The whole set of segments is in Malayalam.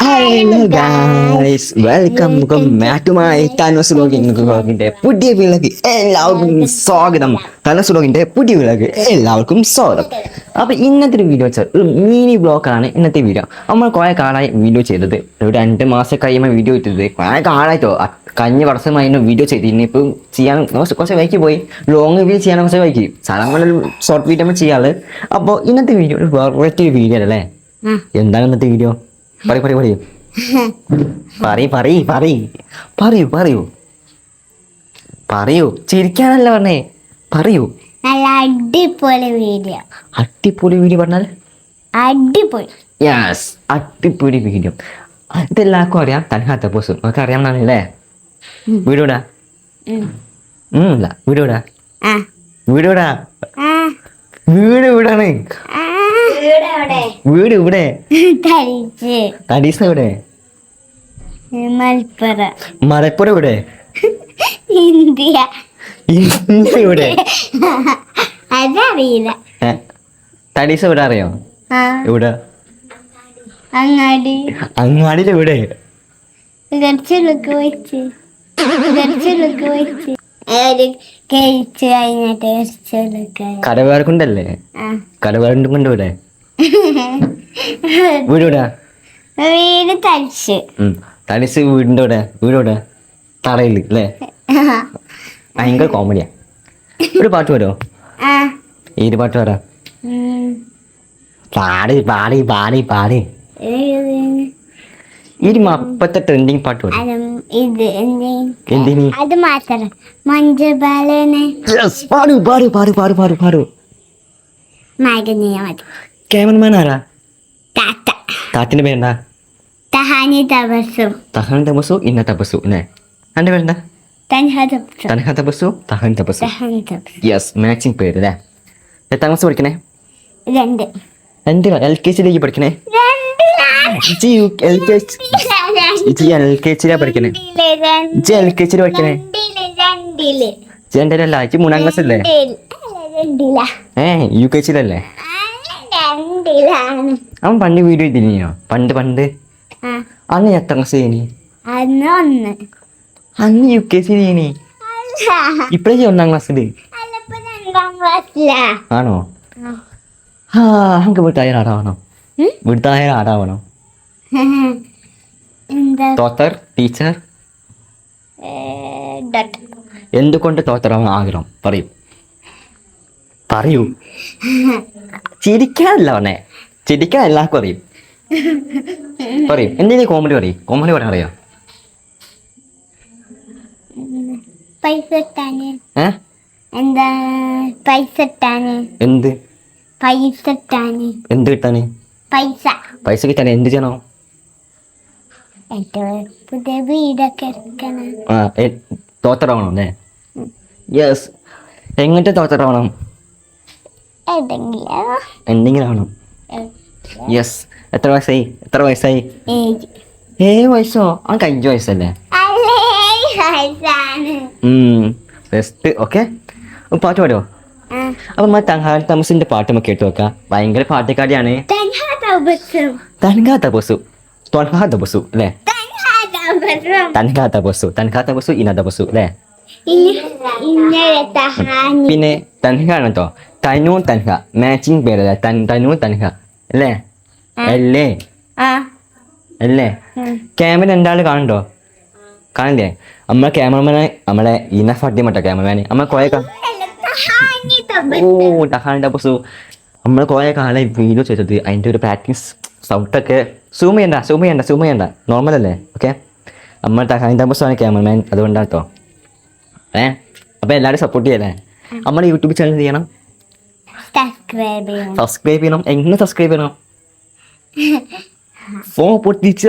Hello guys, welcome back to my Thanos Vlogന്റെ പുതിയ വീഡിയോയിലേക്ക് എല്ലാവർക്കും സ്വാഗതം. Thanos Vlogന്റെ പുതിയ വീഡിയോയിലേക്ക് എല്ലാവർക്കും സ്വാഗതം. അപ്പോൾ ഇന്നത്തെ ഒരു വീഡിയോ വെച്ചാൽ ഒരു മിനി വ്ലോഗാണ് ഇന്നത്തെ വീഡിയോ. നമ്മൾ കുറേ കാലമായി വീഡിയോ ചെയ്തത്, ഒരു 2 മാസം കഴിയുമ്പോൾ വീഡിയോ ഇട്ടത് കുറേ കാലമായിട്ടോ. കഴിഞ്ഞ വർഷമായിരുന്നു വീഡിയോ ചെയ്തിരുന്നു. ഇപ്പോൾ ചെയ്യാൻ കുറച്ച് വൈകി പോയി, ലോങ് വീഡിയോ ചെയ്യാൻ കുറച്ച് വൈകി. സാധാരണ ഷോർട്ട് വീഡിയോ നമ്മൾ ചെയ്യാറ്. അപ്പോൾ ഇന്നത്തെ വീഡിയോ ഒരു വെറൈറ്റി വീഡിയോ അല്ലേ? എന്താണ് ഇന്നത്തെ വീഡിയോ? പറയൂ ചിരിക്കാനല്ല പറഞ്ഞേ, പറയൂ. നല്ല അടിപൊളി വീഡിയോ. അടിപൊളി വീഡിയോ പറഞ്ഞാൽ അടിപൊളി. യെസ്, അടിപൊളി വീഡിയോ. ഇതെല്ലാവർക്കും അറിയാം. തൻഹാ തപസ്സു നമുക്ക് അറിയാമെന്നാണല്ലേ? വീഡിയോടാ വീഡിയോടാ വീട് ഇവിടാണ്. വീട് ഇവിടെ. തടീസ ഇവിടെ. മലപ്പുറം ഇവിടെ. ഇന്ത്യ ഇവിടെ. അതറിയില്ല. തടീസ ഇവിടെ അറിയോ? ഇവിടെ അങ്ങാടിയിൽ ഇവിടെ. കടവേർക്കുണ്ടല്ലേ? കടവേറും കൊണ്ട് ഇവിടെ. വീടൂടാ? വീട് തളിച്ച്. തളിച്ച് വീടിൻ്റെ ഇവിടെ. വീടൂടെ? തറയിൽ അല്ലേ? ഭയങ്കര കോമഡിയാ. ഒരു പാട്ട് വരുമോ? ഏത് പാട്ട് വരാ? പാടി ഇപ്പത്തെ ട്രെൻഡിങ് പാട്ട് വരും. അത് മാത്രം മഞ്ജുബാലനെ പാടു. ക്യാമറമാൻ ആരാ? താത്തിന്റെ പേരെന്താ? തഹാനി തപസ്സു. ഇന്ന തപസ്സു അല്ലേ? എന്റെ പേരെന്താ? തൻഹാ തപസ്സു. തഹാനി തപസ്സു. യെസ്, മാച്ചിങ് പേര് അല്ലേ? എത്താം ക്ലാസ് പഠിക്കണേ? 2 LKG പഠിക്കണേ? LKG പഠിക്കണേ? LKG പഠിക്കണേ? 2 അല്ല, 3 ക്ലാസ് അല്ലേ? UKG അല്ലേ? അവൻ പണ്ട് വീഡിയോ ഇതിനെയോ? പണ്ട് അന്ന് എത്ര ക്ലാസ് ചെയ്യണി? അന്ന് UKG ചെയ്യണി. ഇപ്പഴേ 1 ക്ലാസ്സില് ആണോ? നമുക്ക് വീട്ടായ ആടാവണോ? വീട്ടായ ആടാവണോ? തോത്തർ ടീച്ചർ. എന്തുകൊണ്ട് തോത്തറാവണം ആഗ്രഹം? പറയൂ. ചിരിക്കാനല്ല പറഞ്ഞേ, ചിരിക്കാൻ എല്ലാവർക്കും അറിയും. പറയും. എന്തെങ്കിലും കോമഡി പറയാൻ അറിയാം? എന്ത് കിട്ടാന്? പൈസ കിട്ടാൻ എന്ത് ചെയ്യണോ? പുതിയ വീടൊക്കെ തോത്തറാവണം അല്ലേ? യെസ്. എങ്ങനത്തെ തോത്തറാവണം? എന്തെങ്കിലും ആവണം. യെസ്. എത്ര വയസ്സായി? 7 വയസ്സോ? അവർക്ക് 5 വയസ്സല്ലേ? ബെസ്റ്റ്. ഓക്കെ, പാട്ട് പാടുമോ? അപ്പൊ നമ്മൾ തൻഹാ തപസ്സിന്റെ പാട്ട് നമുക്ക് കേട്ട് നോക്കാം. ഭയങ്കര പാട്ടുകാരിയാണ്. തൻഹാ തപസ്സു അല്ലേ? തൻഹാ തപസ്സു ഇന്ന തപസ്സു അല്ലേ? പിന്നെ തൻഹ ആണ് കേട്ടോ. തനു തൻഹ, മാച്ചിങ് പേരല്ലേ? തനു തൻഹ അല്ലേ? അല്ലേ? ക്യാമറ 2 ആള് കാണണ്ടോ? കാണില്ലേ? നമ്മളെ ക്യാമറമാനെ, നമ്മളെ ഇനഫ് അടിമട്ട ക്യാമറമാനെ നമ്മൾ കുറെ തഹാനി തപസ്സു നമ്മൾ കുറെ കാലം വീഡിയോ ചെയ്തത്. അതിൻ്റെ ഒരു പ്രാക്ടീസ് സൗണ്ടൊക്കെ സൂം ചെയ്യണ്ട, നോർമൽ അല്ലേ? ഓക്കെ, നമ്മൾ തഹാനി തപസ്സു ആണ് ക്യാമറമാൻ, അതുകൊണ്ടാണ് കേട്ടോ. അപ്പോൾ എല്ലാവരും സപ്പോർട്ട് ചെയ്യല്ലേ? നമ്മുടെ യൂട്യൂബ് ചാനൽ ചെയ്യണം, സബ്സ്ക്രൈബ് ചെയ്യണം. എങ്ങനെ സബ്സ്ക്രൈബ് ചെയ്യണം? ഫോൺ പൊട്ടിച്ച്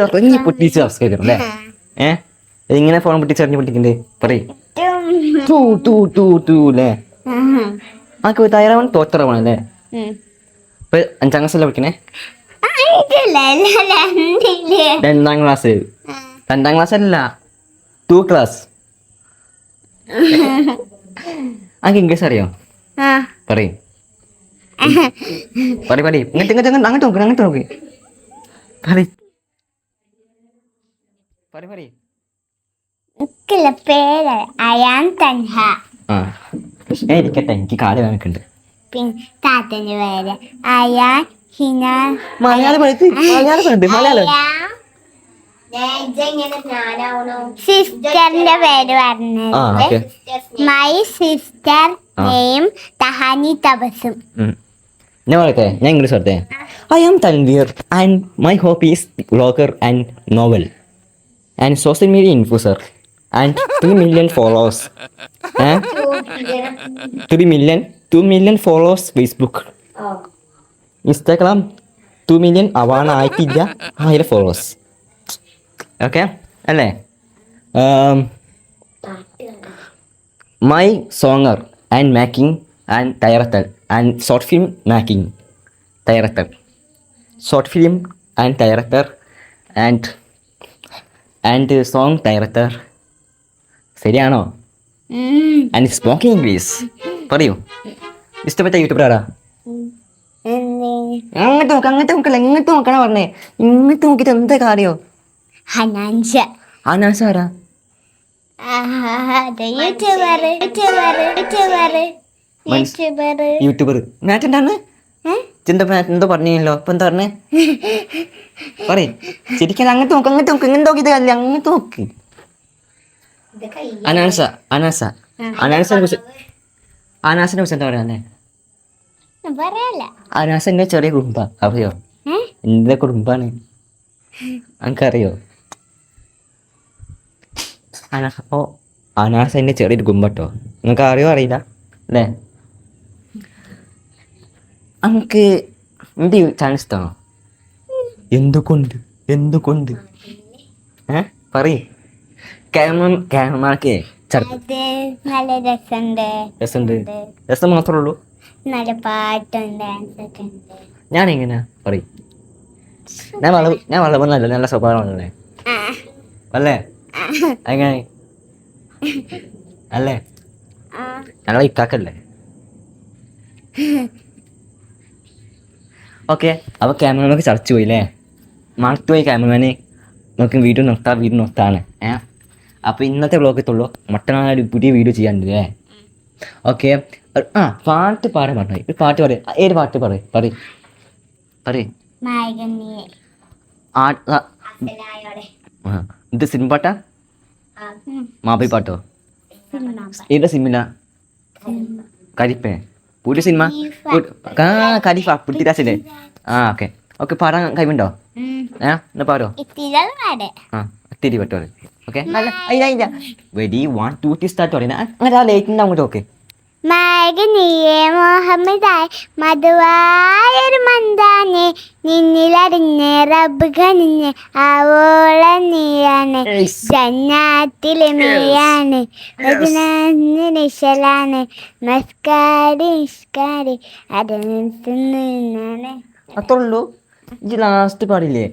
സബ്സ്ക്രൈബ് ചെയ്യണം അല്ലേ? ഇങ്ങനെ ഫോൺ പൊട്ടിക്കണ്ടേ? പറയും. അല്ലേ? നമുക്ക് തയ്യാറാവണം. തോത്തറാവണം അല്ലേ? ഇപ്പൊ 5ാം ക്ലാസ്സല്ലേ പഠിക്കണേ? 2ാം ക്ലാസ്. 2ാം ക്ലാസ് അല്ല, 2 ക്ലാസ്. എനിക്ക് ഇംഗ്ലീഷ് അറിയോ? പറയും. ഇങ്ങോട്ട് നോക്ക്. പറയും. പറയും. എനിക്കില്ല പേര് അയാൻ തൻഹ. ആ ഞാൻ ഇരിക്കട്ടെ, എനിക്ക് കാല് വേണക്കുണ്ട്. പിന്നെ താത്തന്റെ പേര് അയാൻ ഹിന. മലയാളം മലയാളം. സിസ്റ്ററിന്റെ പേര് ആ പറഞ്ഞത് okay. My sister name Tahani Tabassum. ഞാൻ പറയട്ടെ, ഞാൻ ഇംഗ്ലീഷ് പറയട്ടെ. I am Tanveer and my hobby is vlogger and novel and social media influencer and 3 million followers. 2 million followers Facebook, Instagram 2 million ആവാനായിട്ടില്ല, 1000 ഫോളോവേഴ്സ്. ഓക്കെ അല്ലേ? My songer and making and director and short film making director, short film and director and song director. ശരിയാണോ? And speaking English. പറയൂ, ഇഷ്ടപ്പെട്ട യൂട്യൂബർ ആരാ? അങ്ങോട്ട് നോക്കല്ല, ഇങ്ങോട്ട് നോക്കണ പറഞ്ഞേ. ഇങ്ങോട്ട് നോക്കിയിട്ട് എന്താ കാര്യോ? ഹനാൻഷ. അനാശ ആരാ? യൂട്യൂബർ. മാറ്റണ്ടാണ് എന്തോ പറഞ്ഞല്ലോ. ഇപ്പൊ എന്താ പറഞ്ഞേ? പറയ് ശരിക്കും. അങ്ങോട്ട് നോക്ക്, അങ്ങോട്ട് നോക്ക്, ഇങ്ങനെ നോക്കിയത് അല്ല, അങ്ങോട്ട് നോക്ക്. അനാസിനെ കുറിച്ച് എന്താ പറയാ? അനാസ എന്റെ ചെറിയ കുടുംബാ, അറിയോ? എന്റെ കുടുംബാണ്, എനിക്കറിയോ? അനാസ എന്റെ ചെറിയൊരു കുടുംബട്ടോ. നിങ്ങൾക്ക് അറിയോ അറിയില്ല അല്ലേ? എനിക്ക് എൻ്റെ ചാനൽ ഇഷ്ടമാണോ? എന്തുകൊണ്ട് പറയ്. ക്യാമറക്ക് നല്ല രസം മാത്രമേ ഉള്ളൂ. നല്ല പാട്ടും ഡാൻസൊക്കെ ഉണ്ട്. ഞാൻ എങ്ങനെയാ പറയും? ഞാൻ വളരെ നല്ല സ്വഭാവമാണല്ലേ അല്ലേ? എങ്ങനെ അല്ലേ? ഞങ്ങളെ ഇക്കാക്കല്ലേ? ഓക്കെ. അപ്പോൾ ക്യാമറമാനൊക്കെ ചർച്ച പോയില്ലേ? മാർത്തുപോയി ക്യാമറമാന്. നമുക്ക് വീഡിയോ നിർത്താണ്. അപ്പോൾ ഇന്നത്തെ വ്ളോഗത്തുള്ളൂ. മറ്റന്നാളൊരു പുതിയ വീഡിയോ ചെയ്യാനുണ്ട്. ഓക്കെ. പാട്ട് പാടാൻ പറഞ്ഞു. ഒരു പാട്ട് പറയും. ഏത് പാട്ട് പറയും? ഇത് സിനിമ പാട്ടാ? മാപ്പിള പാട്ടോ? ഏതാ സിനിമ? കരിപ്പേ? പുതിയ സിനിമ കരിഫ പൃഥ്വിരാജല്ലേ? ഓക്കെ. പാടാൻ കഴിവുണ്ടോ? എന്നാ പാടോ? ഇത്തിരി പറ്റോ? ഓക്കെ. ഇല്ല വെരി 1 2 3 സ്റ്റാർട്ട് പറയുന്നത്. അങ്ങനെ ലേറ്റ് ഉണ്ടാവും അങ്ങോട്ട്. ഓക്കെ. മകനിയെ മുഹമ്മദായി മധുവായൊരു മന്ദാനെ നിന്നിലറിഞ്ഞ് റബ്ബ് കനിഞ്ഞ് ആവോളം നീയാണ് ജന്നാത്തിലെ മെയ്യാണ് നിശലാണ് മസ്കാരി അത് നിന്നാണ്. അത്രയുള്ളൂ. ഇത് ലാസ്റ്റ് പാടില്ലേ?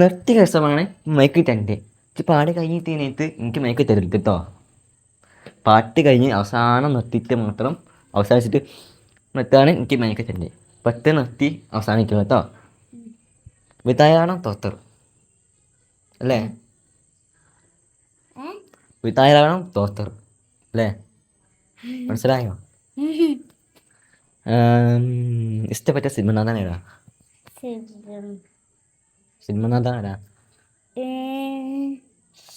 നിർത്തി രസമാണ് മയക്കി തരണ്ടേ? പാടി കഴിഞ്ഞിട്ട് എനിക്ക് മയക്കി തരരുത് കേട്ടോ. പാട്ട് കഴിഞ്ഞ് അവസാനം നിർത്തിയിട്ട് മാത്രം അവസാനിച്ചിട്ട് നിർത്താൻ എനിക്ക് മയക്കി തരണ്ടേ. പെട്ടെന്ന് നിർത്തി അവസാനിക്കണം കേട്ടോ. വിതായാണം തോത്തർ അല്ലേ? വിതായാണം തോത്തർ അല്ലേ? മനസ്സിലായോ? ഇഷ്ടപ്പെട്ട സിനിമ നടനാരാ?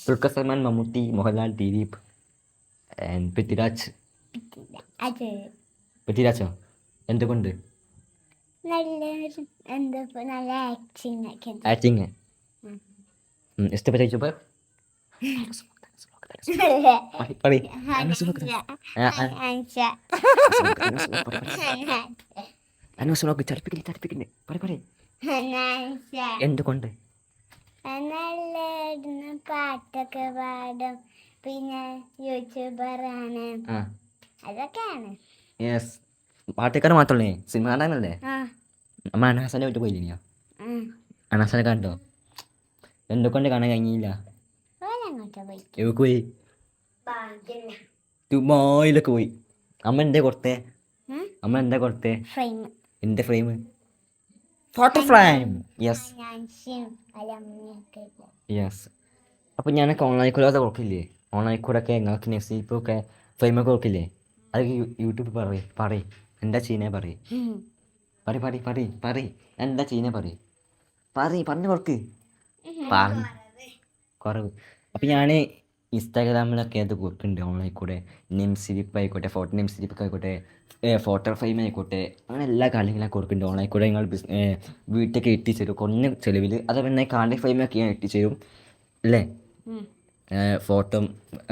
ദുൽഖർ സൽമാൻ, മമ്മൂട്ടി, മോഹൻലാൽ, ദിലീപ് ആൻഡ് പൃഥ്വിരാജ്. പൃഥ്വിരാജോ? എന്തുകൊണ്ട്? ആക്ടിങ്. ഇഷ്ടപ്പെട്ട യൂട്യൂബർ? എന്തുകൊണ്ട്? പാട്ടൊക്കെ പാടും, പിന്നെ യൂട്യൂബറാണ്, അതൊക്കെയാണ്. യെസ്. പാട്ടുകാരൻ മാത്രമല്ലേ? സിനിമ കാണാനല്ലേ? അമ്മ അനാസാൻ്റെ വീട്ടിൽ പോയില്ലേ? അനാസാനെ കണ്ടോ? എന്തുകൊണ്ട് കാണാൻ കഴിഞ്ഞില്ല? എവിടെ പോയി? ദുബായിലൊക്കെ പോയി. അമ്മ എന്താ കൊടുത്തേ? എന്റെ ഫ്രെയിം? Photo frame. യെസ്. അപ്പോൾ ഞാനൊക്കെ ഓൺലൈൻ കൂടെ കൊടുക്കില്ലേ, ഓൺലൈൻ കൂടെ ഒക്കെ നിങ്ങൾക്ക് നെക്സ്റ്റ് ഫ്രെയിമൊക്കെ കൊടുക്കില്ലേ, അത് യൂട്യൂബ് പറയും എന്താ ചെയ്യുന്നത് പറയും എന്താ ചെയ്യുന്നത് പറഞ്ഞു കൊടുക്ക് കുറവ്. അപ്പോൾ ഞാൻ ഇൻസ്റ്റാഗ്രാമിലൊക്കെ അത് കൊടുക്കുന്നുണ്ട് ഓൺലൈൻ കൂടെ. നെയിം സ്ലിപ്പ് ആയിക്കോട്ടെ, ഫോട്ടോ നെയിം സ്ലിപ്പ് ആയിക്കോട്ടെ, ഫോട്ടോ ഫ്രെയിം ആയിക്കോട്ടെ, അങ്ങനെ എല്ലാ കാര്യങ്ങളും കൊടുക്കുന്നുണ്ട് ഓൺലൈൻ കൂടെ. നിങ്ങൾ വീട്ടിലേക്ക് എത്തിച്ചു തരും കുറഞ്ഞ ചിലവിൽ. അതുപോലെ കാർഡ് ഫ്രെയിമൊക്കെ ഞാൻ എത്തിച്ചു തരും അല്ലേ, ഫോട്ടോ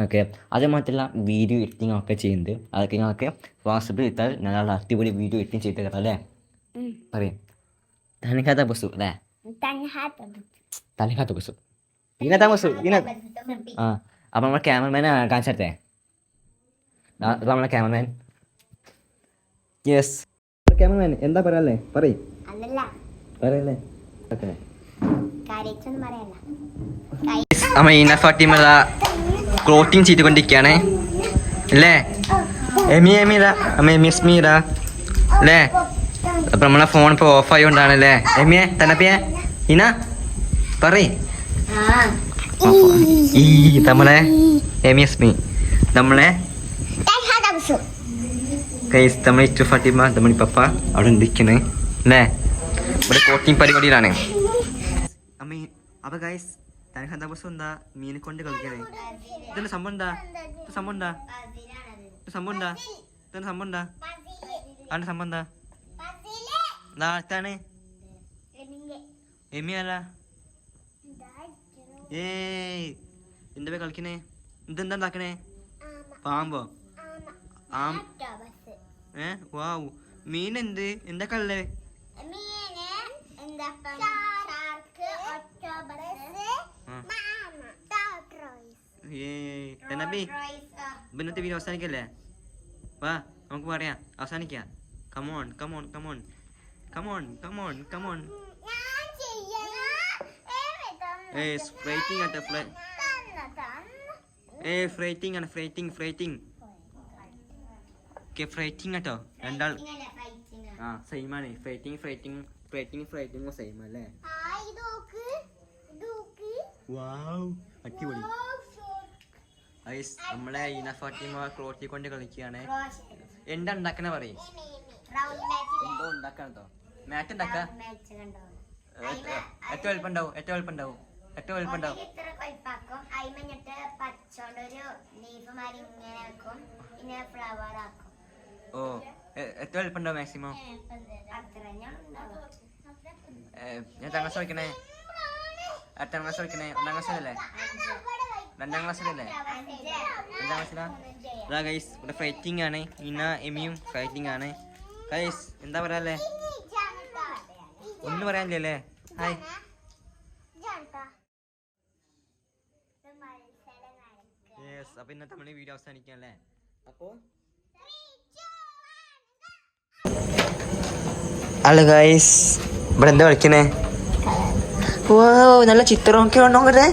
ഒക്കെ. അതുമാത്രമല്ല വീഡിയോ എഡിറ്റിംഗ് ഒക്കെ ചെയ്യുന്നുണ്ട്. അതൊക്കെ ഞങ്ങൾക്ക് വാട്സപ്പിൽ ഇട്ടാൽ നല്ല അടിപൊളി വീഡിയോ എഡിറ്റിംഗ് ചെയ്ത് തരാം അല്ലേ. പറയും തനിക്കാത്ത ബസ്സു അല്ലേ, തനിക്കാത്ത ബസ്സു ഇതിനകത്താ ബസ്സു ആ. അപ്പം നമ്മുടെ ക്യാമറമാനെ കാണിച്ചേ, നമ്മളെ ക്യാമറമാൻ. യെസ് ക്യാമറമാൻ എന്താ പറയാല്ലേ, പറയല്ലേ. ഓക്കെ അമ്മ ഈന ഫാത്തിമ ക്ലോത്തിങ് ചെയ്തുകൊണ്ടിരിക്കുകയാണ് അല്ലേ. എമിസ്മീറ അല്ലേ. അപ്പം നമ്മളെ ഫോൺ ഇപ്പോൾ ഓഫ് ആയതുകൊണ്ടാണ് അല്ലേ. എമിയെ തന്നപ്പിയെ ഈന പറയ് ഈ നമ്മളെ എമിസ്മി നമ്മളെ ഗൈസ് നമ്മളെ ഇച്ചു ഫാത്തിമ നമ്മുടെ പപ്പ അവിടെ ഇരിക്കണേ അല്ലേ. ഇവിടെ കോട്ടിങ് പരിപാടിയിലാണ്. അപ്പോൾ ഗൈസ് തനിക്ക് ബസ് എന്താ മീനെ കൊണ്ട് കളിക്കണേ. ഇതിന്റെ സംഭവം എന്താ അടുത്താണ് എമിയല്ല. എന്താ കളിക്കണേ, ഇതെന്താ ഉണ്ടാക്കണേ, പാമ്പോ വാവ്. മീൻ എന്താ കളറ്, ഇന്നത്തെ വീഡിയോ അവസാനിക്കല്ലേ, വാ നമുക്ക് പറയാം അവസാനിക്കാം. കമോൺ ഫ്രൈറ്റിംഗ് ആട്ടോ, ഫ്രൈറ്റിംഗ് ആണ്, ഫ്രൈറ്റിംഗ് ആട്ടോ രണ്ടാൾ. ആ സെയിമാണ്, ഫ്രൈറ്റിംഗ് സെയിം അല്ലേ. വാവ് അടിപൊളി. നമ്മളെ ഈന ഫാത്തിമ ക്ലോത്തി കൊണ്ട് കളിക്കുകയാണ്. എന്താ ഉണ്ടാക്കണ പറയും, എന്തോ ഉണ്ടാക്കാട്ടോ, മാറ്റ് ഉണ്ടാക്ക. ഏറ്റവും എളുപ്പുണ്ടാവും. ഓ ഏറ്റവും എളുപ്പുണ്ടാവും മാക്സിമം. ഞാൻ എട്ടാം ക്ലാസ് പഠിക്കണേ, 1-ാം ക്ലാസ്സിലല്ലേ, 2-ാം ക്ലാസ്സിലല്ലേ, 5-ാം ക്ലാസ്സിലാ. അതാ ഗൈസ് ഇവിടെ ഫൈറ്റിംഗ് ആണ്, ഇന്ന എമിയും ഫൈറ്റിംഗ് ആണ് ഗൈസ്. എന്താ പറയാല്ലേ, ഒന്നും പറയാനില്ലല്ലേ. Hi yes. അപ്പോൾ ഇന്നത്തെ നമ്മൾ വീഡിയോ അവസാനിക്കല്ലേ. അപ്പോൾ ഹലോ ഗൈസ്, ഇവിടെ എന്താ കളിക്കണേ, വാവ് നല്ല ചിത്രമൊക്കെ ഉണ്ടോ ഇവിടെ.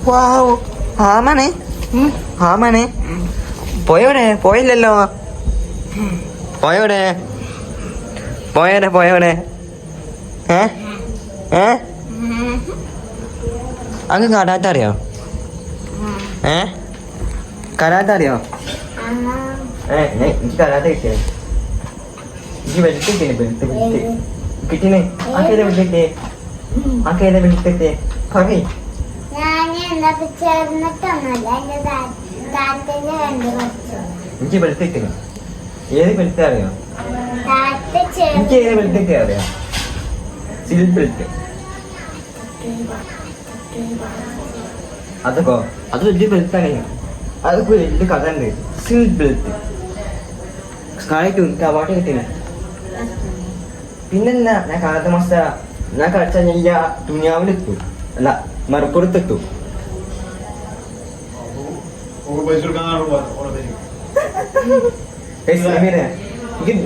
വാവ് ആമാനെ പോയില്ലല്ലോ, പോയോടെ അങ്ങ് കരാട്ട അറിയോ, കരാട്ട അറിയോ. എനിക്ക് കരാട്ട കിട്ടിയ, എനിക്ക് വെളുത്ത് കിട്ടിനെ. ആക്കേതാ വെളുത്തിട്ടേ പറയ്. എനിക്ക് വെളുത്തിട്ട് ഏത് വെളുത്ത അറിയോ, എനിക്ക് ഏത് വെളുത്തിട്ട് അറിയാം, സിൽക്ക് ബെൽറ്റ്. അതൊക്കെ അത് വലിയ ബെൽറ്റാണ്, അതൊക്കെ വലിയ കഥ ഉണ്ട്. സിൽക്ക് ബെൽറ്റ് കളിക്കും, എനിക്ക് അവാർഡ് കിട്ടില്ല. പിന്നെന്താ ഞാൻ കാലത്തെ മാസ ഞാൻ കളിച്ച ദുനിയാവിലെത്തും, അല്ല മറുപ്പുറത്തെത്തും.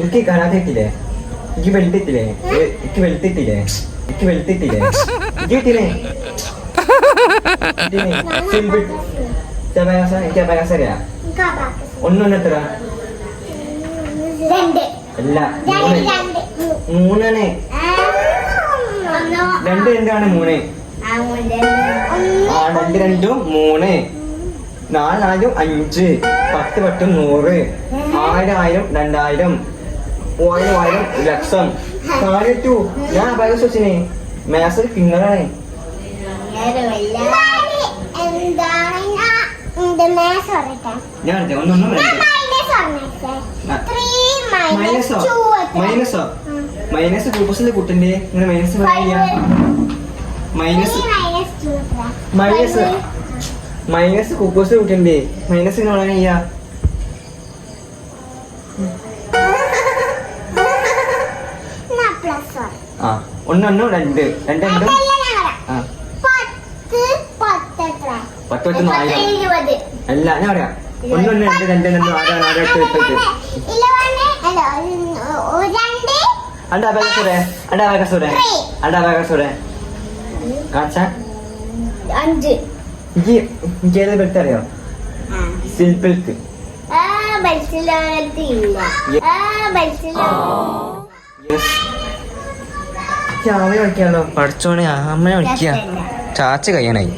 എനിക്ക് കരാട്ടെ ഇട്ടില്ലേ, എനിക്ക് ബെൽറ്റ് ഇട്ടില്ലേ, ഒന്നെത്ര അല്ല 3 2 എന്താണ് 3 2 2 3 4 4 5 10 10 100 1000 2000 1000 ലക്ഷം കാര്യട്ടു ഞാൻ അബാകസ് വെച്ചിനെ മാത്സ് കിങ്ങറാണ് ഞാൻ ഒന്നൊന്നും മൈനസ് ഗ്രൂപ്പസിലെ കുട്ടന്റെ ഇങ്ങനെ മൈനസ് പറയാ മൈനസ് ഗ്രൂപ്പസിലെ കുട്ടന്റെ മൈനസ് ഇങ്ങനെ പറയാൻ ചെയ്യാ ആ 1 1 2 2 2 ആ 10 10 1000 അല്ല ഞാൻ പറയാം 1 1 2 2 2 6 6 8 8 അറിയോ സിൽബിൽക്ക് കളിക്കാണോ പഠിച്ചോണെ അമ്മനെ വിളിക്കുക ചാച്ച കഴിയാനായി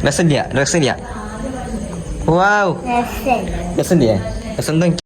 രസമില്ല വാവ് രസമില്ലേ രസം